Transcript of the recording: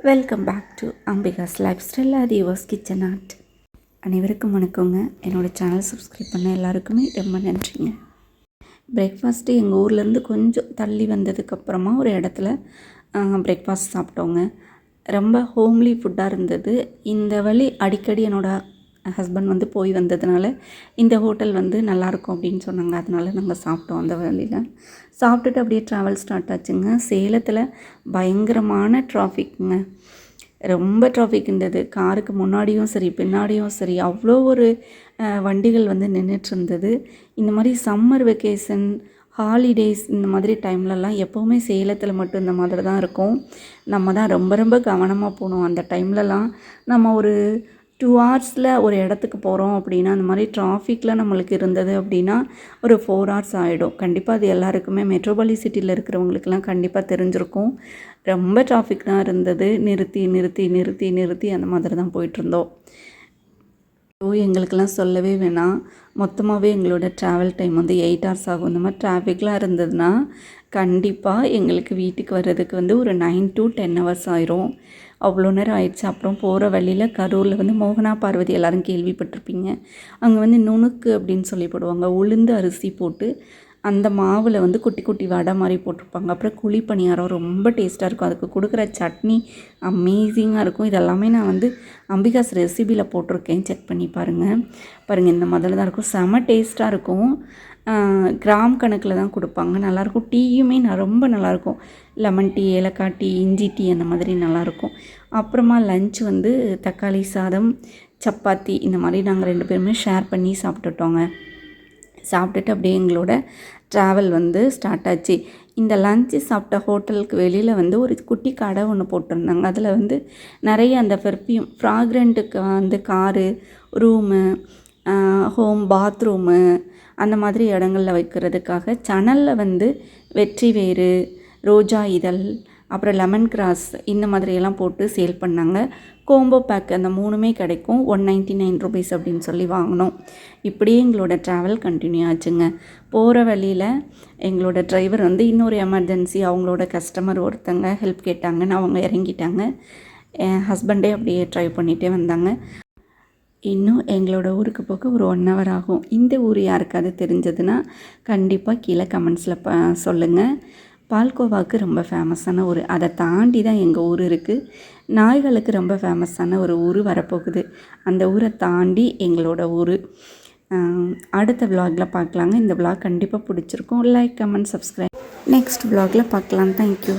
Welcome back to Ambika's life style Adivas kitchen art. அனைவருக்கும் வணக்கங்க. என்னோடய சேனல் சப்ஸ்கிரைப் பண்ண எல்லாருக்குமே ரொம்ப நன்றிங்க. பிரேக்ஃபாஸ்ட்டு எங்கள் ஊர்லேருந்து கொஞ்சம் தள்ளி வந்ததுக்கப்புறமா ஒரு இடத்துல பிரேக்ஃபாஸ்ட் சாப்பிட்டோங்க. ரொம்ப ஹோம்லி ஃபுட்டாக இருந்தது. இந்த வழி அடிக்கடி என்னோடய ஹஸ்பண்ட் வந்து போய் வந்ததுனால இந்த ஹோட்டல் வந்து நல்லாயிருக்கும் அப்படின்னு சொன்னாங்க. அதனால நாங்கள் சாப்பிட்டோம். அந்த வழியில் சாப்பிட்டுட்டு அப்படியே ட்ராவல் ஸ்டார்ட் ஆச்சுங்க. சேலத்தில் பயங்கரமான டிராஃபிக்குங்க. ரொம்ப டிராஃபிக் இருந்தது. காருக்கு முன்னாடியும் சரி பின்னாடியும் சரி அவ்வளோ ஒரு வண்டிகள் வந்து நின்றுட்டு இருந்தது. இந்த மாதிரி சம்மர் வெக்கேஷன் ஹாலிடேஸ் இந்த மாதிரி டைம்லலாம் எப்போவுமே சேலத்தில் மட்டும் இந்த மாதிரி தான் இருக்கும். நம்ம தான் ரொம்ப ரொம்ப கவனமாக போகணும். அந்த டைம்லலாம் நம்ம ஒரு 2 ஹவர்ஸில் ஒரு இடத்துக்கு போகிறோம் அப்படின்னா அந்த மாதிரி டிராஃபிக்கில் நம்மளுக்கு இருந்தது அப்படின்னா ஒரு 4 ஹவர்ஸ் ஆகிடும். கண்டிப்பாக அது எல்லாருக்குமே மெட்ரோபாலி சிட்டியில் இருக்கிறவங்களுக்கெல்லாம் கண்டிப்பாக தெரிஞ்சிருக்கும். ரொம்ப டிராஃபிக் தான் இருந்தது. நிறுத்தி நிறுத்தி நிறுத்தி நிறுத்தி அந்த மாதிரி தான் போயிட்டுருந்தோம். எங்களுக்கெல்லாம் சொல்லவே வேணாம். மொத்தமாகவே எங்களோட ட்ராவல் டைம் வந்து 8 ஹவர்ஸ் ஆகும். இந்த மாதிரி டிராஃபிக்லாம் இருந்ததுன்னா கண்டிப்பாக எங்களுக்கு வீட்டுக்கு வர்றதுக்கு வந்து ஒரு 9 to 10 ஹவர்ஸ் ஆயிரும். அவ்வளோ நேரம் ஆயிடுச்சு. அப்புறம் போகிற வழியில் கரூரில் வந்து மோகனா பார்வதி எல்லோரும் கேள்விப்பட்டிருப்பீங்க. அங்கே வந்து நுணுக்கு அப்படின்னு சொல்லி போடுவாங்க. உளுந்து அரிசி போட்டு அந்த மாவில் வந்து குட்டி குட்டி வடை மாதிரி போட்டிருப்பாங்க. அப்புறம் குழி பணியாரம் ரொம்ப டேஸ்ட்டாக இருக்கும். அதுக்கு கொடுக்குற சட்னி அமேசிங்காக இருக்கும். இதெல்லாமே நான் வந்து அம்பிகாஸ் ரெசிபியில் போட்டிருக்கேன். செக் பண்ணி பாருங்கள் இந்த முதல்ல தான் இருக்கும். செம டேஸ்ட்டாக இருக்கும். கிராம் கணக்கில் தான் கொடுப்பாங்க. நல்லாயிருக்கும். டீயுமே ரொம்ப நல்லாயிருக்கும். லெமன் டீ, ஏலக்காய் டீ, இஞ்சி டீ அந்த மாதிரி நல்லாயிருக்கும். அப்புறமா லஞ்ச் வந்து தக்காளி சாதம், சப்பாத்தி இந்த மாதிரி நாங்கள் 2 பேருமே ஷேர் பண்ணி சாப்பிட்டுட்டோங்க. சாப்பிட்டுட்டு அப்படியே எங்களோட ட்ராவல் வந்து ஸ்டார்ட் ஆச்சு. இந்த லஞ்சு சாப்பிட்ட ஹோட்டலுக்கு வெளியில் வந்து ஒரு குட்டி கடை ஒன்று போட்டிருந்தாங்க. அதில் வந்து நிறைய அந்த பெர்ஃப்யூம் ஃப்ராக்ரண்ட்டுக்கு வந்து காரு, ரூமு, ஹோம் பாத்ரூமு அந்த மாதிரி இடங்களில் வைக்கிறதுக்காக சணலில் வந்து வெற்றி வேறு, ரோஜா இதழ், அப்புறம் லெமன் கிராஸ் இந்த மாதிரியெல்லாம் போட்டு சேல் பண்ணாங்க. கோம்போ பேக் அந்த 3மே கிடைக்கும். 199 rupees அப்படின்னு சொல்லி வாங்கினோம். இப்படியே எங்களோட ட்ராவல் கண்டினியூ ஆச்சுங்க. போகிற வழியில் எங்களோட டிரைவர் வந்து இன்னொரு எமர்ஜென்சி அவங்களோட கஸ்டமர் ஒருத்தங்க ஹெல்ப் கேட்டாங்கன்னு அவங்க இறங்கிட்டாங்க. என் ஹஸ்பண்டே அப்படியே ட்ரைவ் பண்ணிகிட்டே வந்தாங்க. இன்னும் எங்களோட ஊருக்கு போக ஒரு 1 hour ஆகும். இந்த ஊர் யாருக்காவது தெரிஞ்சதுன்னா கண்டிப்பாக கீழே கமெண்ட்ஸில் சொல்லுங்கள். பால்கோவாவுக்கு ரொம்ப ஃபேமஸான ஊர். அதை தாண்டி தான் எங்கள் ஊர் இருக்குது. நாய்களுக்கு ரொம்ப ஃபேமஸான ஒரு ஊர் வரப்போகுது. அந்த ஊரை தாண்டி எங்களோட ஊர். அடுத்த விலாகில் பார்க்கலாங்க. இந்த விலாக் கண்டிப்பாக பிடிச்சிருக்கும். Like, comment, subscribe. நெக்ஸ்ட் விலாகில் பார்க்கலாம். தேங்க்யூ.